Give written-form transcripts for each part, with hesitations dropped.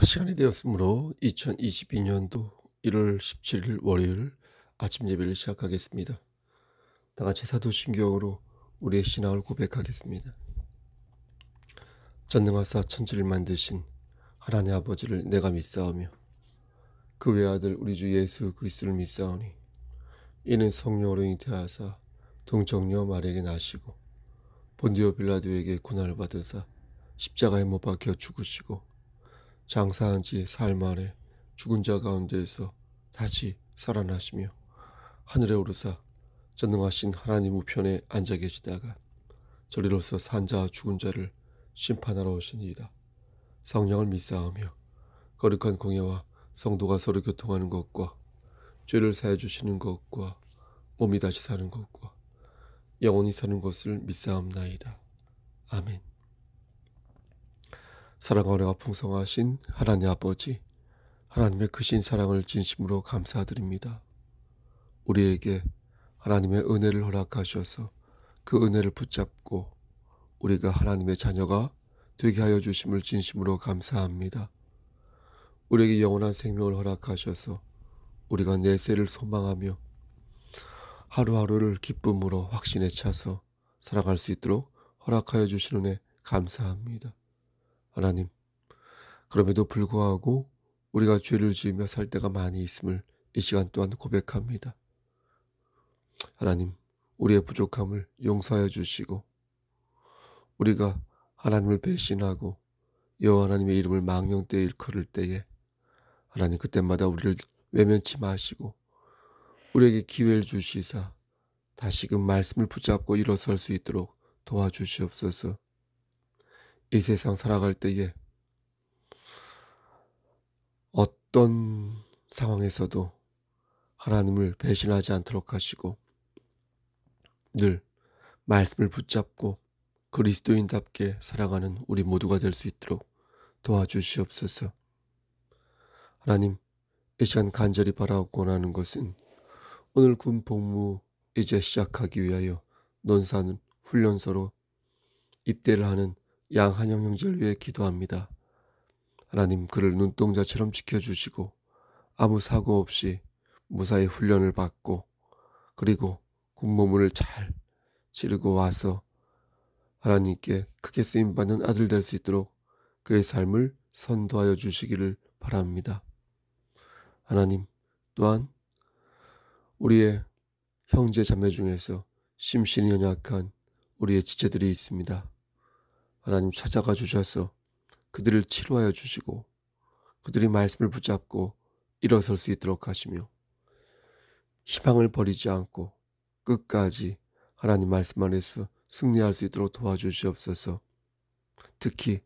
시간이 되었으므로 2022년도 1월 17일 월요일 아침 예배를 시작하겠습니다. 다 같이 사도신경으로 우리의 신앙을 고백하겠습니다. 전능하사 천지를 만드신 하나님 아버지를 내가 믿사오며 그 외아들 우리 주 예수 그리스도를 믿사오니 이는 성령으로 잉태하사 동정녀 마리아에게 나시고 본디오 빌라도에게 고난을 받으사 십자가에 못 박혀 죽으시고 장사한 지 사흘 만에 죽은 자 가운데에서 다시 살아나시며 하늘에 오르사 전능하신 하나님 우편에 앉아 계시다가 저리로서 산 자와 죽은 자를 심판하러 오시니이다. 성령을 믿사오며 거룩한 공예와 성도가 서로 교통하는 것과 죄를 사해 주시는 것과 몸이 다시 사는 것과 영원히 사는 것을 믿사옵나이다. 아멘. 사랑과 은혜가 풍성하신 하나님 아버지, 하나님의 크신 사랑을 진심으로 감사드립니다. 우리에게 하나님의 은혜를 허락하셔서 그 은혜를 붙잡고 우리가 하나님의 자녀가 되게 하여 주심을 진심으로 감사합니다. 우리에게 영원한 생명을 허락하셔서 우리가 내세를 소망하며 하루하루를 기쁨으로 확신에 차서 살아갈 수 있도록 허락하여 주시는 은혜 감사합니다. 하나님, 그럼에도 불구하고 우리가 죄를 지으며 살 때가 많이 있음을 이 시간 또한 고백합니다. 하나님, 우리의 부족함을 용서하여 주시고 우리가 하나님을 배신하고 여호와 하나님의 이름을 망령되이 일컬을 때에 하나님 그때마다 우리를 외면치 마시고 우리에게 기회를 주시사 다시금 말씀을 붙잡고 일어설 수 있도록 도와주시옵소서. 이 세상 살아갈 때에 어떤 상황에서도 하나님을 배신하지 않도록 하시고 늘 말씀을 붙잡고 그리스도인답게 살아가는 우리 모두가 될 수 있도록 도와주시옵소서. 하나님, 이 시간 간절히 바라고 원하는 것은 오늘 군 복무 이제 시작하기 위하여 논산 훈련소로 입대를 하는 양한영 형제를 위해 기도합니다. 하나님, 그를 눈동자처럼 지켜주시고 아무 사고 없이 무사히 훈련을 받고 그리고 군복무를 잘 치르고 와서 하나님께 크게 쓰임받는 아들 될 수 있도록 그의 삶을 선도하여 주시기를 바랍니다. 하나님, 또한 우리의 형제 자매 중에서 심신이 연약한 우리의 지체들이 있습니다. 하나님 찾아가 주셔서 그들을 치료하여 주시고 그들이 말씀을 붙잡고 일어설 수 있도록 하시며 희망을 버리지 않고 끝까지 하나님 말씀 안에서 승리할 수 있도록 도와주시옵소서. 특히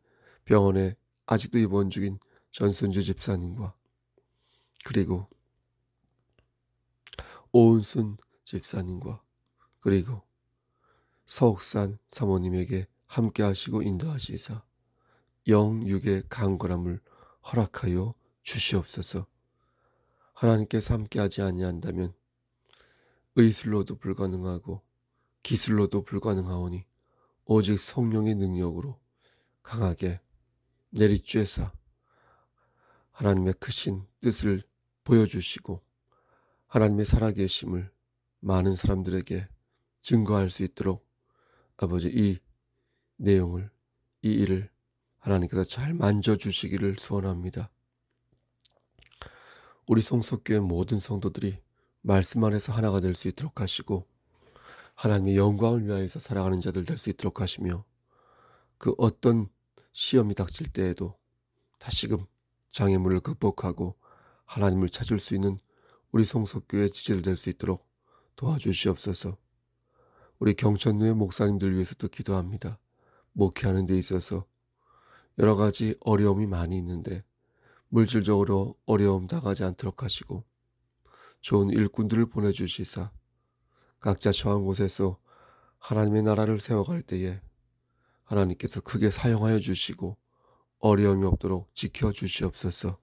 병원에 아직도 입원 중인 전순주 집사님과 그리고 오은순 집사님과 그리고 서옥산 사모님에게 함께 하시고 인도하시사 영육의 강건함을 허락하여 주시옵소서. 하나님께서 함께하지 아니한다면 의술로도 불가능하고 기술로도 불가능하오니 오직 성령의 능력으로 강하게 내리쬐사 하나님의 크신 뜻을 보여주시고 하나님의 살아계심을 많은 사람들에게 증거할 수 있도록 아버지 이 내용을 이 일을 하나님께서 잘 만져주시기를 소원합니다. 우리 성석교회 모든 성도들이 말씀 안에서 하나가 될 수 있도록 하시고 하나님의 영광을 위하여서 살아가는 자들 될 수 있도록 하시며 그 어떤 시험이 닥칠 때에도 다시금 장애물을 극복하고 하나님을 찾을 수 있는 우리 성석교회 지체들 될 수 있도록 도와주시옵소서. 우리 경천루의 목사님들 위해서도 기도합니다. 목회하는 데 있어서 여러 가지 어려움이 많이 있는데 물질적으로 어려움 당하지 않도록 하시고 좋은 일꾼들을 보내주시사 각자 처한 곳에서 하나님의 나라를 세워갈 때에 하나님께서 크게 사용하여 주시고 어려움이 없도록 지켜주시옵소서.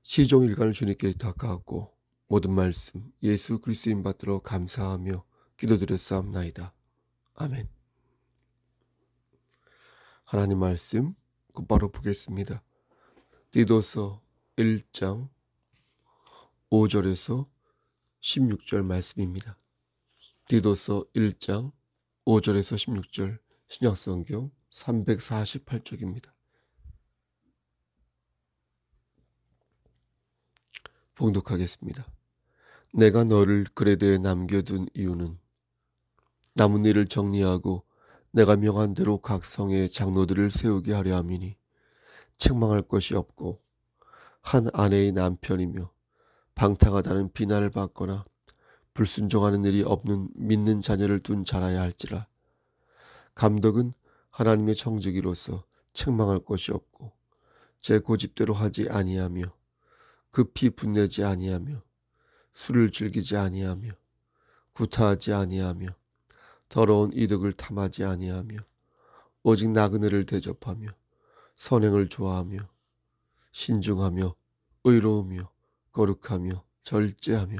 시종일관을 주님께 닦아왔고 모든 말씀 예수 그리스도인 받들어 감사하며 기도드렸사옵나이다. 아멘. 하나님 말씀 곧바로 보겠습니다. 디도서 1장 5절에서 16절 말씀입니다. 디도서 1장 5절에서 16절 신약성경 348쪽입니다. 봉독하겠습니다. 내가 너를 그레데에 남겨둔 이유는 남은 일을 정리하고 내가 명한 대로 각 성의 장로들을 세우게 하려 함이니 책망할 것이 없고 한 아내의 남편이며 방탕하다는 비난을 받거나 불순종하는 일이 없는 믿는 자녀를 둔 자라야 할지라. 감독은 하나님의 청지기로서 책망할 것이 없고 제 고집대로 하지 아니하며 급히 분내지 아니하며 술을 즐기지 아니하며 구타하지 아니하며 더러운 이득을 탐하지 아니하며 오직 나그네를 대접하며 선행을 좋아하며 신중하며 의로우며 거룩하며 절제하며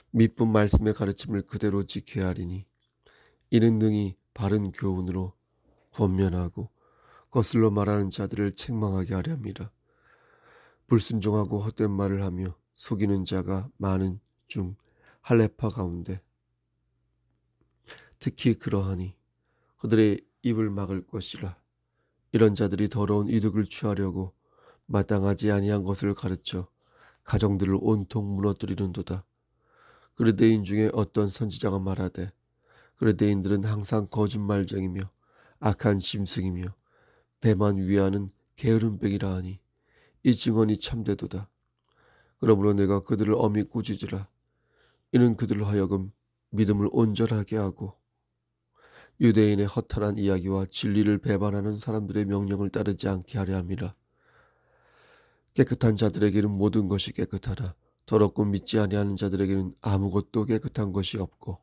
미쁜 말씀의 가르침을 그대로 지켜야 하리니 이는 능히 바른 교훈으로 권면하고 거슬러 말하는 자들을 책망하게 하려 함이라. 불순종하고 헛된 말을 하며 속이는 자가 많은 중 할례파 가운데 특히 그러하니 그들의 입을 막을 것이라. 이런 자들이 더러운 이득을 취하려고 마땅하지 아니한 것을 가르쳐 가정들을 온통 무너뜨리는도다. 그레데인 중에 어떤 선지자가 말하되 그레데인들은 항상 거짓말쟁이며 악한 짐승이며 배만 위하는 게으름뱅이라 하니 이 증언이 참되도다. 그러므로 내가 그들을 엄히 꾸짖으라. 이는 그들로 하여금 믿음을 온전하게 하고 유대인의 허탄한 이야기와 진리를 배반하는 사람들의 명령을 따르지 않게 하려 함이라. 깨끗한 자들에게는 모든 것이 깨끗하나 더럽고 믿지 아니하는 자들에게는 아무것도 깨끗한 것이 없고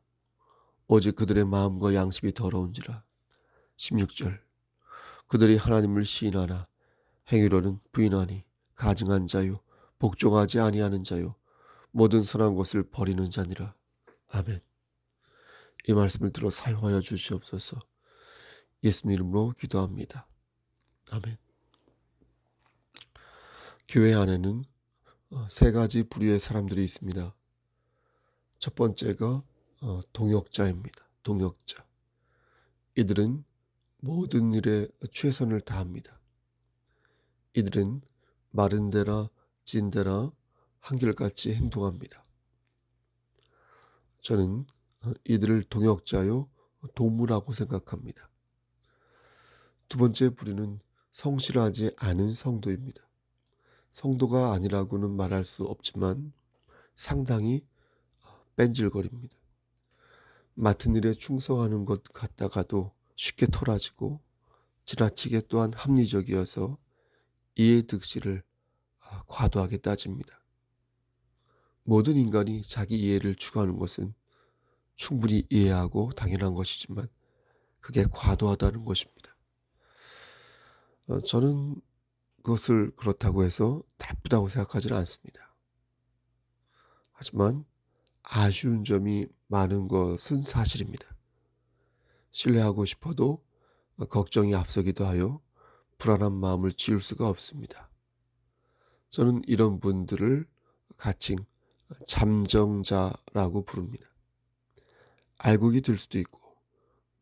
오직 그들의 마음과 양심이 더러운지라. 16절 그들이 하나님을 시인하나 행위로는 부인하니 가증한 자요 복종하지 아니하는 자요 모든 선한 것을 버리는 자니라. 아멘. 이 말씀을 들어 사용하여 주시옵소서. 예수님 이름으로 기도합니다. 아멘. 교회 안에는 세 가지 부류의 사람들이 있습니다. 첫 번째가 동역자입니다. 동역자. 이들은 모든 일에 최선을 다합니다. 이들은 마른 데나 찐 데나 한결같이 행동합니다. 저는 이들을 동역자요 도무라고 생각합니다. 두 번째 부류는 성실하지 않은 성도입니다. 성도가 아니라고는 말할 수 없지만 상당히 뺀질거립니다. 맡은 일에 충성하는 것 같다가도 쉽게 토라지고 지나치게 또한 합리적이어서 이해 득실을 과도하게 따집니다. 모든 인간이 자기 이해를 추구하는 것은 충분히 이해하고 당연한 것이지만 그게 과도하다는 것입니다. 저는 그것을 그렇다고 해서 나쁘다고 생각하지는 않습니다. 하지만 아쉬운 점이 많은 것은 사실입니다. 신뢰하고 싶어도 걱정이 앞서기도 하여 불안한 마음을 지울 수가 없습니다. 저는 이런 분들을 가칭 잠정자라고 부릅니다. 알곡이 될 수도 있고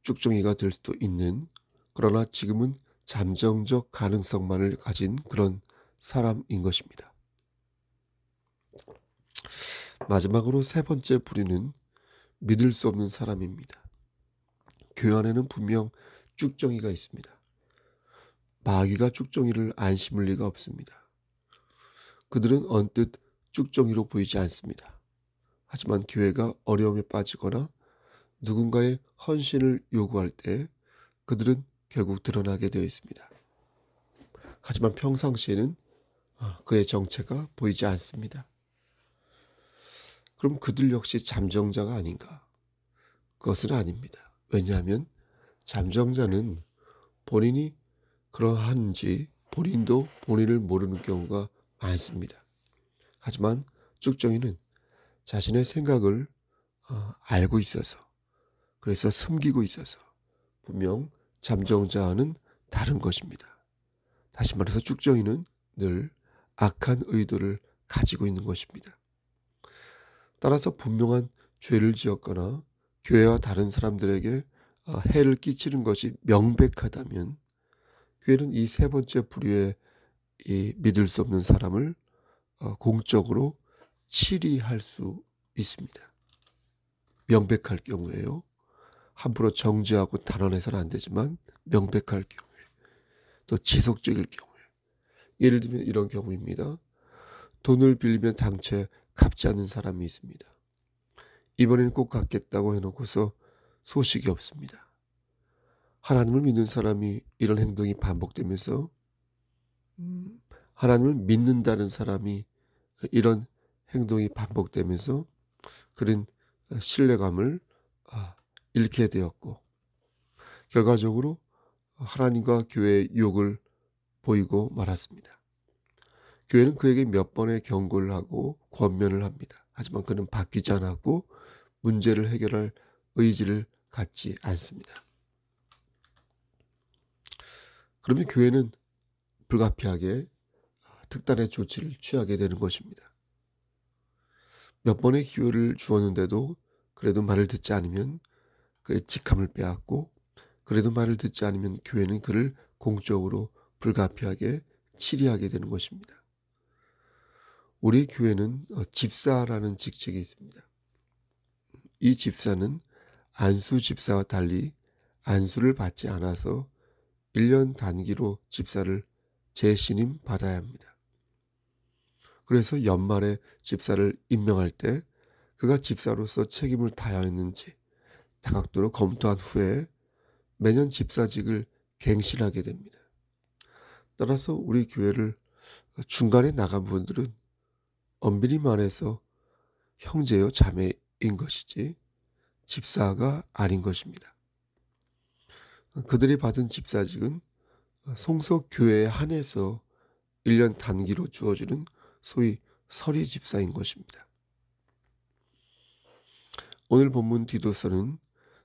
쭉정이가 될 수도 있는, 그러나 지금은 잠정적 가능성만을 가진 그런 사람인 것입니다. 마지막으로 세 번째 부류는 믿을 수 없는 사람입니다. 교회 안에는 분명 쭉정이가 있습니다. 마귀가 쭉정이를 안 심을 리가 없습니다. 그들은 언뜻 쭉정이로 보이지 않습니다. 하지만 교회가 어려움에 빠지거나 누군가의 헌신을 요구할 때 그들은 결국 드러나게 되어 있습니다. 하지만 평상시에는 그의 정체가 보이지 않습니다. 그럼 그들 역시 잠정자가 아닌가? 그것은 아닙니다. 왜냐하면 잠정자는 본인이 그러한지 본인도 본인을 모르는 경우가 많습니다. 하지만 쭉정이는 자신의 생각을 알고 있어서, 그래서 숨기고 있어서 분명 잠정자와는 다른 것입니다. 다시 말해서 쭉정이는 늘 악한 의도를 가지고 있는 것입니다. 따라서 분명한 죄를 지었거나 교회와 다른 사람들에게 해를 끼치는 것이 명백하다면 교회는 이 세 번째 부류의 이 믿을 수 없는 사람을 공적으로 치리할 수 있습니다. 명백할 경우에요. 함부로 정죄하고 단언해서는 안 되지만 명백할 경우에, 또 지속적일 경우에, 예를 들면 이런 경우입니다. 돈을 빌리면 당최 갚지 않는 사람이 있습니다. 이번에는 꼭 갚겠다고 해놓고서 소식이 없습니다. 하나님을 믿는 사람이 이런 행동이 반복되면서 하나님을 믿는다는 사람이 이런 행동이 반복되면서 그런 신뢰감을 잃게 되었고, 결과적으로 하나님과 교회의 유혹을 보이고 말았습니다. 교회는 그에게 몇 번의 경고를 하고 권면을 합니다. 하지만 그는 바뀌지 않았고 문제를 해결할 의지를 갖지 않습니다. 그러면 교회는 불가피하게 특단의 조치를 취하게 되는 것입니다. 몇 번의 기회를 주었는데도 그래도 말을 듣지 않으면 그의 직함을 빼앗고, 그래도 말을 듣지 않으면 교회는 그를 공적으로 불가피하게 치리하게 되는 것입니다. 우리 교회는 집사라는 직책이 있습니다. 이 집사는 안수 집사와 달리 안수를 받지 않아서 1년 단기로 집사를 재신임 받아야 합니다. 그래서 연말에 집사를 임명할 때 그가 집사로서 책임을 다해야 했는지 다각도로 검토한 후에 매년 집사직을 갱신하게 됩니다. 따라서 우리 교회를 중간에 나간 분들은 엄밀히 말해서 형제요 자매인 것이지 집사가 아닌 것입니다. 그들이 받은 집사직은 송석교회에 한해서 1년 단기로 주어지는 소위 서리 집사인 것입니다. 오늘 본문 디도서는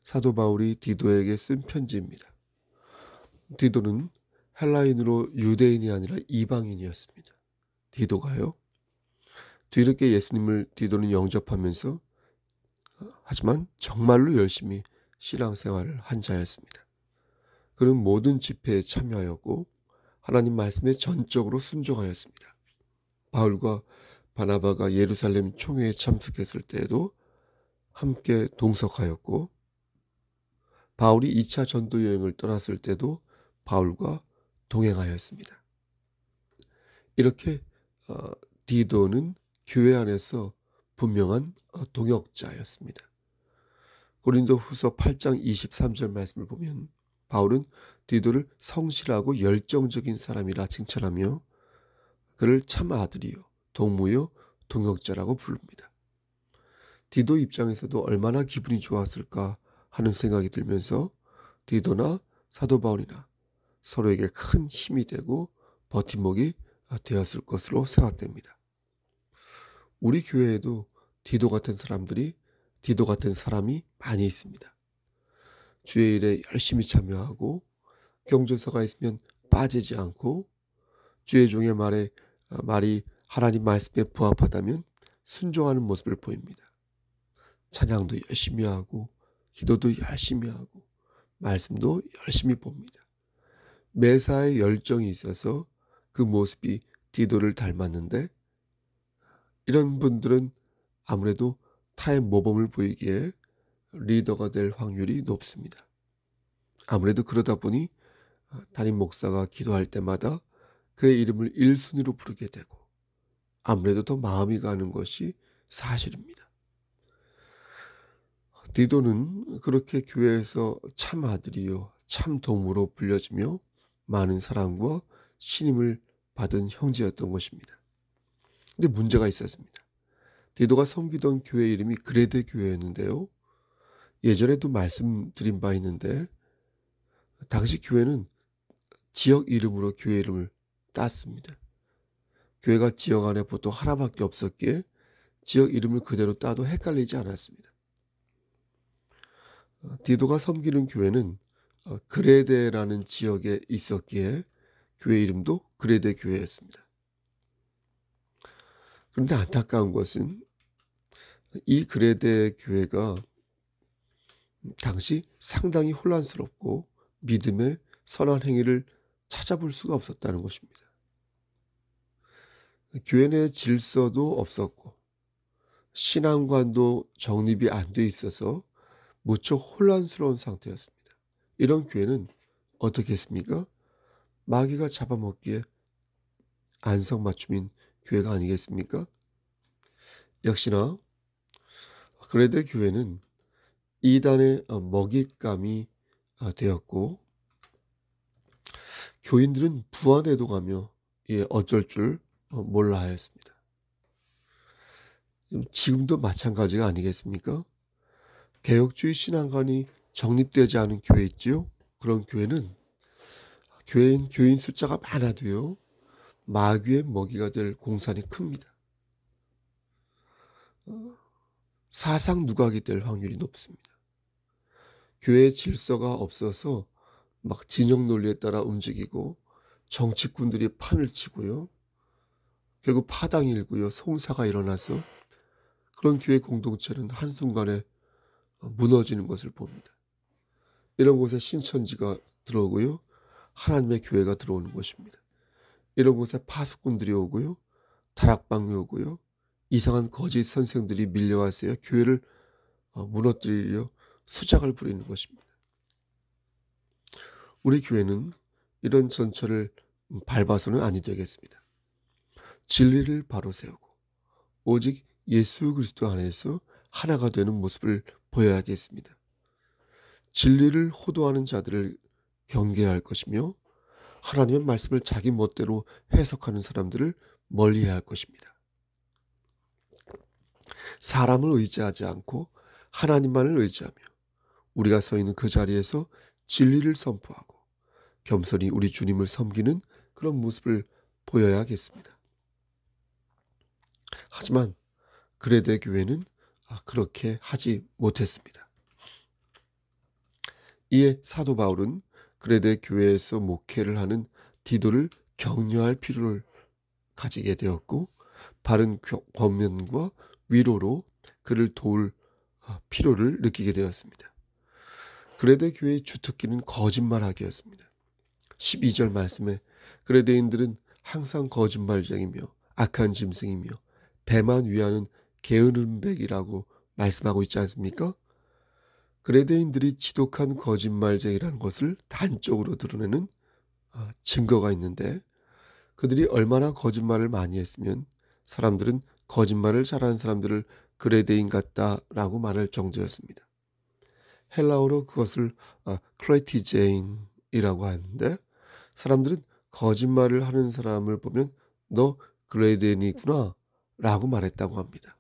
사도 바울이 디도에게 쓴 편지입니다. 디도는 헬라인으로 유대인이 아니라 이방인이었습니다. 디도가요. 뒤늦게 예수님을 디도는 영접하면서 하지만 정말로 열심히 신앙생활을 한 자였습니다. 그는 모든 집회에 참여하였고 하나님 말씀에 전적으로 순종하였습니다. 바울과 바나바가 예루살렘 총회에 참석했을 때에도 함께 동석하였고, 바울이 2차 전도 여행을 떠났을 때도 바울과 동행하였습니다. 이렇게 디도는 교회 안에서 분명한 동역자였습니다. 고린도후서 8장 23절 말씀을 보면 바울은 디도를 성실하고 열정적인 사람이라 칭찬하며 그를 참 아들이요 동무요 동역자라고 부릅니다. 디도 입장에서도 얼마나 기분이 좋았을까 하는 생각이 들면서 디도나 사도 바울이나 서로에게 큰 힘이 되고 버팀목이 되었을 것으로 생각됩니다. 우리 교회에도 디도 같은 사람이 많이 있습니다. 주의 일에 열심히 참여하고 경조사가 있으면 빠지지 않고 주의 종의 말이 하나님 말씀에 부합하다면 순종하는 모습을 보입니다. 찬양도 열심히 하고 기도도 열심히 하고 말씀도 열심히 봅니다. 매사에 열정이 있어서 그 모습이 디도를 닮았는데, 이런 분들은 아무래도 타의 모범을 보이기에 리더가 될 확률이 높습니다. 아무래도 그러다 보니 담임 목사가 기도할 때마다 그의 이름을 1순위로 부르게 되고 아무래도 더 마음이 가는 것이 사실입니다. 디도는 그렇게 교회에서 참 아들이요 참 동무로 불려지며 많은 사랑과 신임을 받은 형제였던 것입니다. 근데 문제가 있었습니다. 디도가 섬기던 교회 이름이 그레데 교회였는데요. 예전에도 말씀드린 바 있는데 당시 교회는 지역 이름으로 교회 이름을 땄습니다. 교회가 지역 안에 보통 하나밖에 없었기에 지역 이름을 그대로 따도 헷갈리지 않았습니다. 디도가 섬기는 교회는 그레데라는 지역에 있었기에 교회 이름도 그레데 교회였습니다. 그런데 안타까운 것은 이 그레데 교회가 당시 상당히 혼란스럽고 믿음의 선한 행위를 찾아볼 수가 없었다는 것입니다. 교회 내 질서도 없었고 신앙관도 정립이 안 돼 있어서 무척 혼란스러운 상태였습니다. 이런 교회는 어떻게 했습니까? 마귀가 잡아먹기에 안성맞춤인 교회가 아니겠습니까? 역시나 그레데 교회는 이단의 먹잇감이 되었고 교인들은 부안해독하며 어쩔 줄 몰라 하였습니다. 지금도 마찬가지가 아니겠습니까? 개혁주의 신앙관이 정립되지 않은 교회 있지요? 그런 교회는 교인 숫자가 많아도요, 마귀의 먹이가 될 공산이 큽니다. 사상 누각이 될 확률이 높습니다. 교회의 질서가 없어서 막 진영 논리에 따라 움직이고 정치꾼들이 판을 치고요. 결국 파당이 일고요. 송사가 일어나서 그런 교회 공동체는 한순간에 무너지는 것을 봅니다. 이런 곳에 신천지가 들어오고요. 하나님의 교회가 들어오는 것입니다. 이런 곳에 파수꾼들이 오고요. 다락방이 오고요. 이상한 거짓 선생들이 밀려와서요. 교회를 무너뜨리려 수작을 부리는 것입니다. 우리 교회는 이런 전철을 밟아서는 아니 되겠습니다. 진리를 바로 세우고 오직 예수 그리스도 안에서 하나가 되는 모습을 보여야겠습니다. 진리를 호도하는 자들을 경계해야 할 것이며 하나님의 말씀을 자기 멋대로 해석하는 사람들을 멀리해야 할 것입니다. 사람을 의지하지 않고 하나님만을 의지하며 우리가 서 있는 그 자리에서 진리를 선포하고 겸손히 우리 주님을 섬기는 그런 모습을 보여야겠습니다. 하지만 그레데 교회는 그렇게 하지 못했습니다. 이에 사도 바울은 그레데 교회에서 목회를 하는 디도를 격려할 필요를 가지게 되었고 바른 권면과 위로로 그를 도울 필요를 느끼게 되었습니다. 그레데 교회의 주특기는 거짓말하기였습니다. 12절 말씀에 그레데인들은 항상 거짓말쟁이며 악한 짐승이며 배만 위하는 게으름백이라고 말씀하고 있지 않습니까? 그레데인들이 지독한 거짓말쟁이라는 것을 단적으로 드러내는 증거가 있는데 그들이 얼마나 거짓말을 많이 했으면 사람들은 거짓말을 잘하는 사람들을 그레데인 같다라고 말할 정도였습니다. 헬라어로 그것을 크레티제인이라고 하는데 사람들은 거짓말을 하는 사람을 보면 너 그레데인이구나 라고 말했다고 합니다.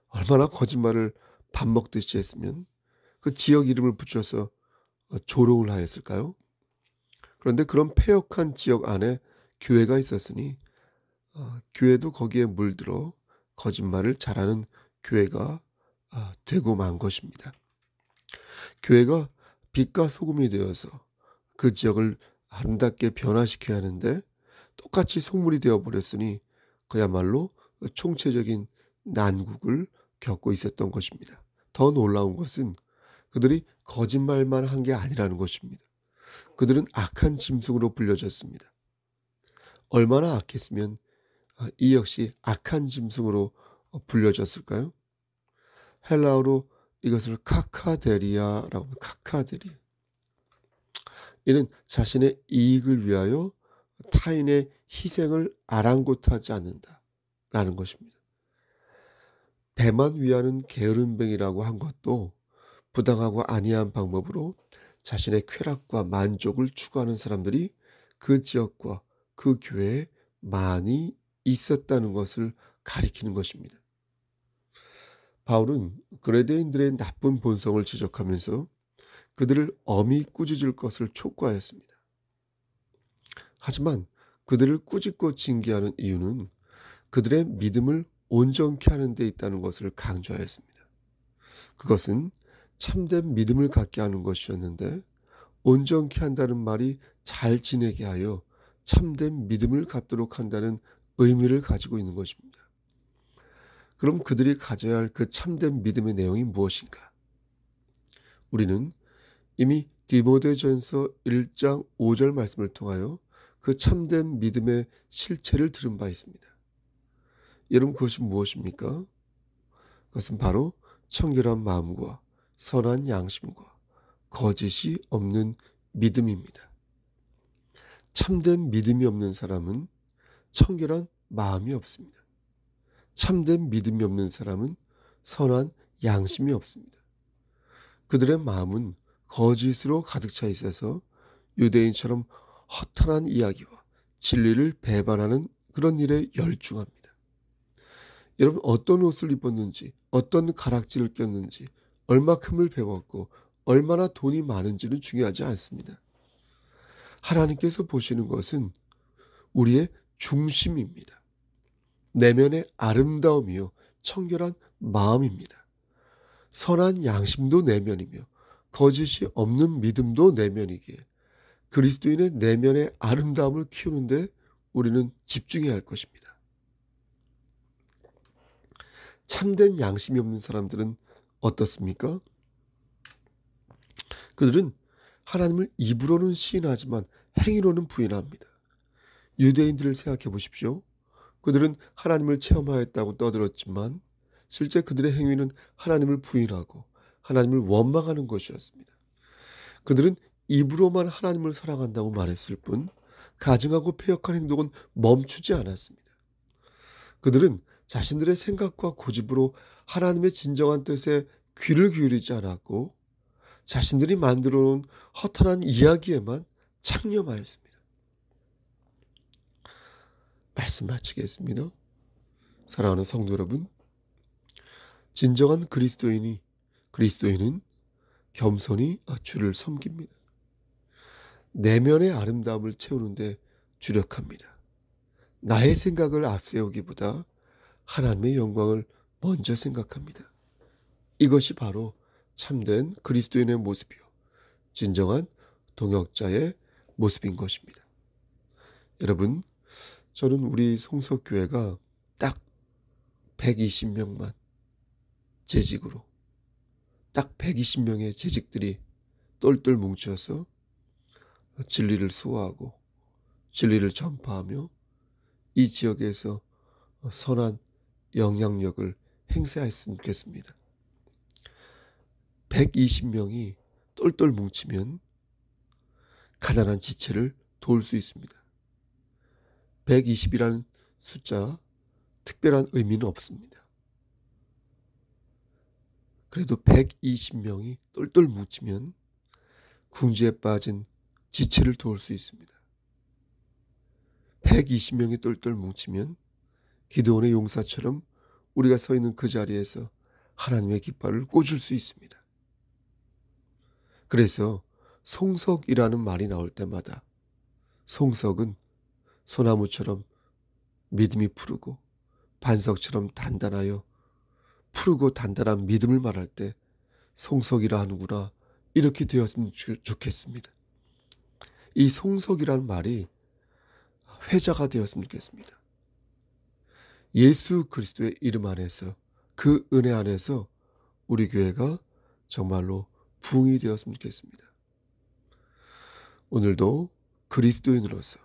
얼마나 거짓말을 밥 먹듯이 했으면 그 지역 이름을 붙여서 조롱을 하였을까요? 그런데 그런 폐역한 지역 안에 교회가 있었으니 교회도 거기에 물들어 거짓말을 잘하는 교회가 되고 만 것입니다. 교회가 빛과 소금이 되어서 그 지역을 아름답게 변화시켜야 하는데 똑같이 속물이 되어버렸으니 그야말로 총체적인 난국을 겪고 있었던 것입니다. 더 놀라운 것은 그들이 거짓말만 한 게 아니라는 것입니다. 그들은 악한 짐승으로 불려졌습니다. 얼마나 악했으면 이 역시 악한 짐승으로 불려졌을까요? 헬라어로 이것을 카카데리아라고 카카데리아. 이는 자신의 이익을 위하여 타인의 희생을 아랑곳하지 않는다라는 것입니다. 배만 위하는 게으름뱅이라고 한 것도 부당하고 아니한 방법으로 자신의 쾌락과 만족을 추구하는 사람들이 그 지역과 그 교회에 많이 있었다는 것을 가리키는 것입니다. 바울은 그레데인들의 나쁜 본성을 지적하면서 그들을 엄히 꾸짖을 것을 촉구하였습니다. 하지만 그들을 꾸짖고 징계하는 이유는 그들의 믿음을 온전케 하는 데 있다는 것을 강조하였습니다. 그것은 참된 믿음을 갖게 하는 것이었는데 온전케 한다는 말이 잘 지내게 하여 참된 믿음을 갖도록 한다는 의미를 가지고 있는 것입니다. 그럼 그들이 가져야 할 그 참된 믿음의 내용이 무엇인가? 우리는 이미 디모데전서 1장 5절 말씀을 통하여 그 참된 믿음의 실체를 들은 바 있습니다. 여러분, 그것이 무엇입니까? 그것은 바로 청결한 마음과 선한 양심과 거짓이 없는 믿음입니다. 참된 믿음이 없는 사람은 청결한 마음이 없습니다. 참된 믿음이 없는 사람은 선한 양심이 없습니다. 그들의 마음은 거짓으로 가득 차 있어서 유대인처럼 허탄한 이야기와 진리를 배반하는 그런 일에 열중합니다. 여러분, 어떤 옷을 입었는지, 어떤 가락지를 꼈는지, 얼마큼을 배웠고 얼마나 돈이 많은지는 중요하지 않습니다. 하나님께서 보시는 것은 우리의 중심입니다. 내면의 아름다움이요 청결한 마음입니다. 선한 양심도 내면이며 거짓이 없는 믿음도 내면이기에 그리스도인의 내면의 아름다움을 키우는데 우리는 집중해야 할 것입니다. 참된 양심이 없는 사람들은 어떻습니까? 그들은 하나님을 입으로는 시인하지만 행위로는 부인합니다. 유대인들을 생각해 보십시오. 그들은 하나님을 체험하였다고 떠들었지만 실제 그들의 행위는 하나님을 부인하고 하나님을 원망하는 것이었습니다. 그들은 입으로만 하나님을 사랑한다고 말했을 뿐 가증하고 패역한 행동은 멈추지 않았습니다. 그들은 자신들의 생각과 고집으로 하나님의 진정한 뜻에 귀를 기울이지 않았고 자신들이 만들어 놓은 허탄한 이야기에만 창념하였습니다. 말씀 마치겠습니다. 사랑하는 성도 여러분, 진정한 그리스도인은 겸손히 주를 섬깁니다. 내면의 아름다움을 채우는데 주력합니다. 나의 생각을 앞세우기보다 하나님의 영광을 먼저 생각합니다. 이것이 바로 참된 그리스도인의 모습이요 진정한 동역자의 모습인 것입니다. 여러분, 저는 우리 송석교회가 딱 120명만 재직으로 딱 120명의 재직들이 똘똘 뭉쳐서 진리를 수호하고 진리를 전파하며 이 지역에서 선한 영향력을 행사했으면 좋겠습니다. 120명이 똘똘 뭉치면 가난한 지체를 도울 수 있습니다. 120이라는 숫자 특별한 의미는 없습니다. 그래도 120명이 똘똘 뭉치면 궁지에 빠진 지체를 도울 수 있습니다. 120명이 똘똘 뭉치면 기드온의 용사처럼 우리가 서 있는 그 자리에서 하나님의 깃발을 꽂을 수 있습니다. 그래서 송석이라는 말이 나올 때마다 송석은 소나무처럼 믿음이 푸르고 반석처럼 단단하여 푸르고 단단한 믿음을 말할 때 송석이라 하는구나, 이렇게 되었으면 좋겠습니다. 이 송석이라는 말이 회자가 되었으면 좋겠습니다. 예수 그리스도의 이름 안에서 그 은혜 안에서 우리 교회가 정말로 부흥이 되었으면 좋겠습니다. 오늘도 그리스도인으로서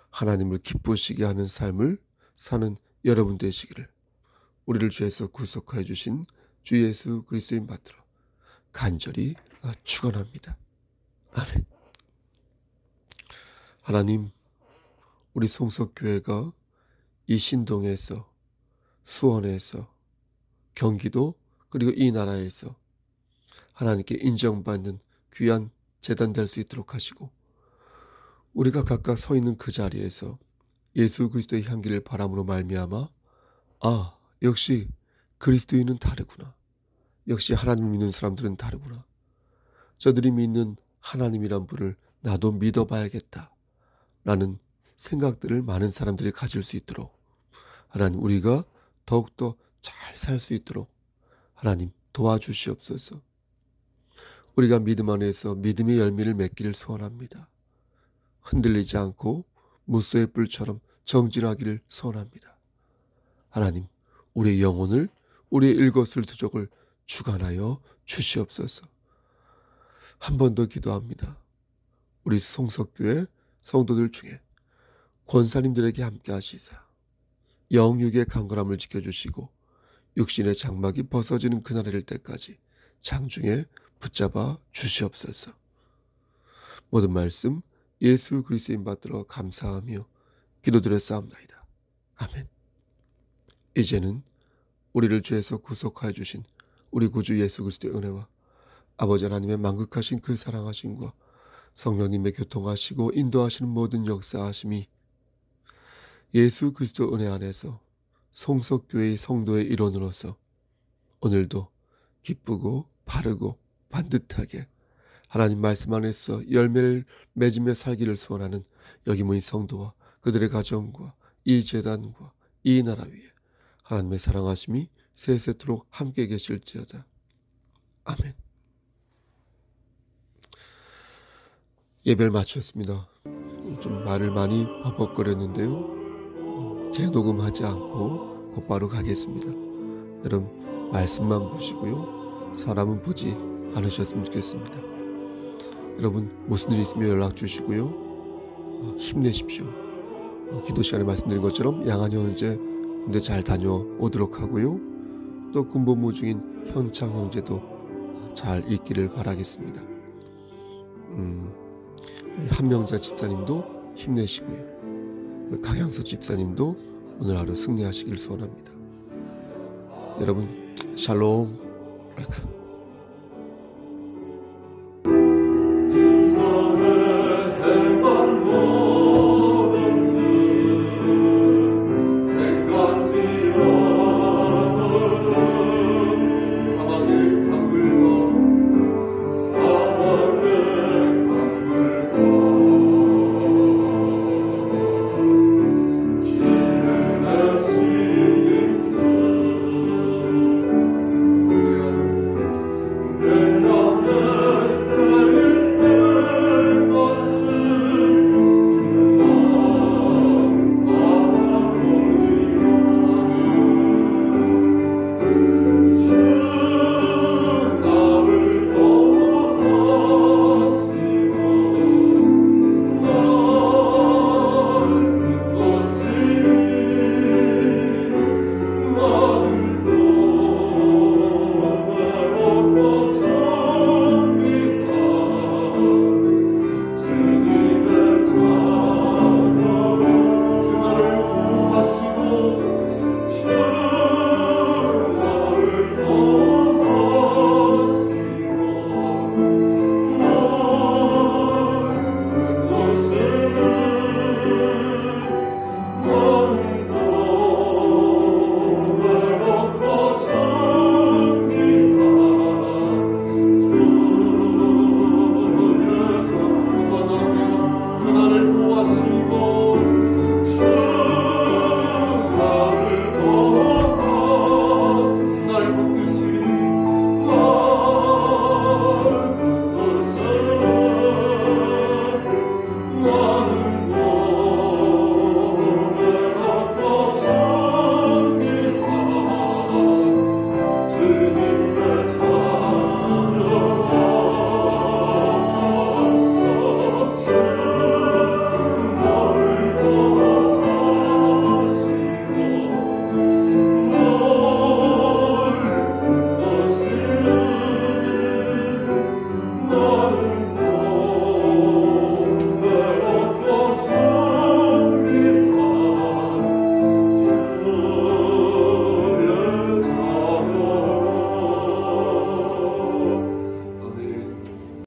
하나님을 기쁘시게 하는 삶을 사는 여러분 되시기를 우리를 죄에서 구속하여 주신 주 예수 그리스도인 받들어 간절히 축원합니다. 아멘. 하나님, 우리 송석교회가 이 신동에서, 수원에서, 경기도, 그리고 이 나라에서 하나님께 인정받는 귀한 제단 될 수 있도록 하시고, 우리가 각각 서 있는 그 자리에서 예수 그리스도의 향기를 바람으로 말미암아 역시 그리스도인은 다르구나, 역시 하나님을 믿는 사람들은 다르구나, 저들이 믿는 하나님이란 분을 나도 믿어봐야겠다 라는 생각들을 많은 사람들이 가질 수 있도록 하나님, 우리가 더욱더 잘 살 수 있도록 하나님 도와주시옵소서. 우리가 믿음 안에서 믿음의 열매를 맺기를 소원합니다. 흔들리지 않고 무소의 뿔처럼 정진하기를 소원합니다. 하나님, 우리의 영혼을, 우리의 일거수일투족을 주관하여 주시옵소서. 한 번 더 기도합니다. 우리 송석교회 성도들 중에 권사님들에게 함께 하시사 영육의 강건함을 지켜주시고 육신의 장막이 벗어지는 그날이 될 때까지 장중에 붙잡아 주시옵소서. 모든 말씀 예수 그리스도 인 받들어 감사하며 기도드렸사옵나이다. 아멘. 이제는 우리를 죄에서 구속하여 주신 우리 구주 예수 그리스도의 은혜와 아버지 하나님의 만극하신 그 사랑하심과 성령님의 교통하시고 인도하시는 모든 역사하심이 예수 그리스도 은혜 안에서 송석교회의 성도의 일원으로서 오늘도 기쁘고 바르고 반듯하게 하나님 말씀 안에서 열매를 맺으며 살기를 소원하는 여기 모인 성도와 그들의 가정과 이 재단과 이 나라 위에 하나님의 사랑하심이 세세토록 함께 계실지어다. 아멘. 예배를 마쳤습니다. 좀 말을 많이 버벅거렸는데요. 재녹음하지 않고 곧바로 가겠습니다. 여러분 말씀만 보시고요. 사람은 보지 않으셨으면 좋겠습니다. 여러분 무슨 일 있으면 연락 주시고요. 힘내십시오. 기도 시간에 말씀드린 것처럼 양한이 형제 군대 잘 다녀오도록 하고요. 또 군복무 중인 현창 형제도 잘 있기를 바라겠습니다. 우리 한명자 집사님도 힘내시고요. 우리 강양수 집사님도 오늘 하루 승리하시길 소원합니다. 여러분 샬롬.